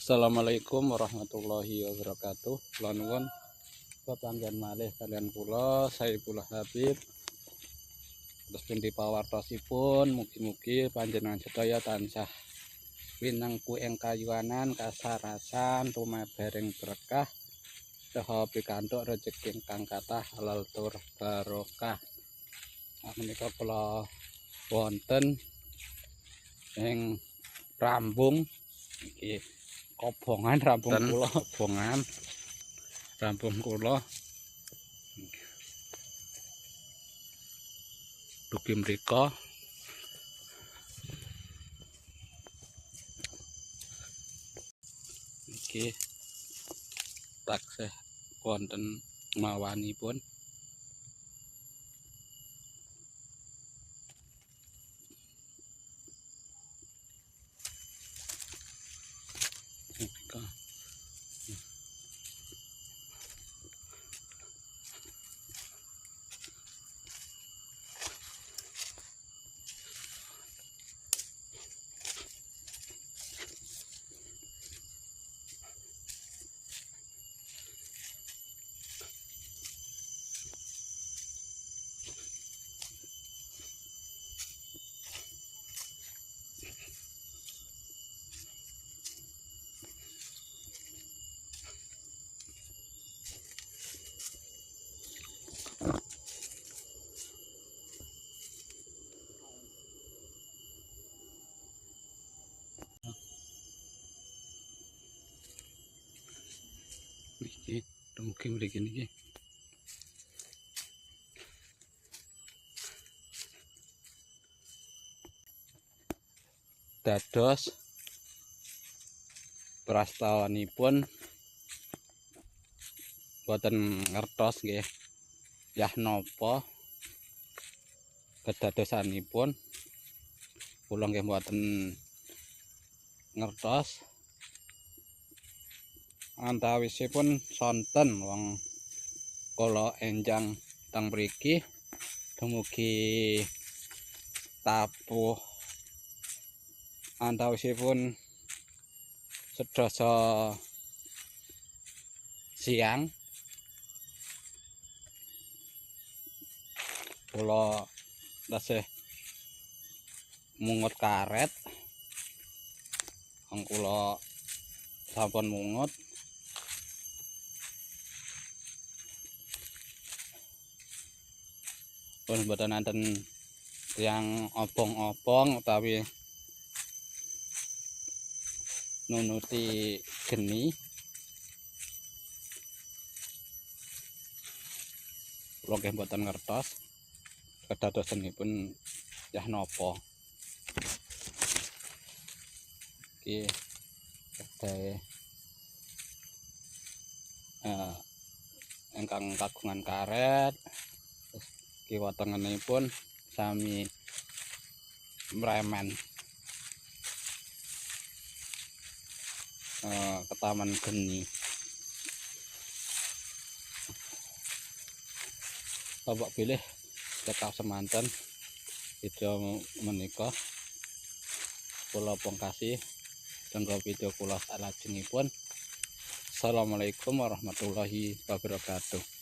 Assalamualaikum warahmatullahi wabarakatuh. Kula nuwun pepanggen malih kalian kula Saifullah Habib. Terus pundi pawartosipun mugi-mugi panjenengan sedaya tansah winengku ing kayuanan kasarasan tumebering berkah saha pikantuk rejeki ingkang kathah halal tur barokah. Menika kula wonten ing Rambung iki kobongan Rambung kula kobongan Rambung kula dugi mrika iki taksih wonten mawanipun mrika. Niki dumugi mriki niki. Dados prastawanipun boten ngertos nggih yah napa kedadosanipun kula nggih boten ngertos. Antawisipun sonten wong kula enjang teng mriki dumugi tabuh antawisipun sedasa siang kula tasih mungut karet wong kula sampun mungut pun mboten nanten tiyang obong-obong utawi nunuti geni. Kula nggih mboten ngertos kedadosanipun yah napa. Iki kedai ingkang kagungan karet kiwa tengenipun sami mremen ke taman geni. Bapak pilih tetap semanten video menika kula pungkasi tenggo video kula salajengipun. Assalamualaikum warahmatullahi wabarakatuh.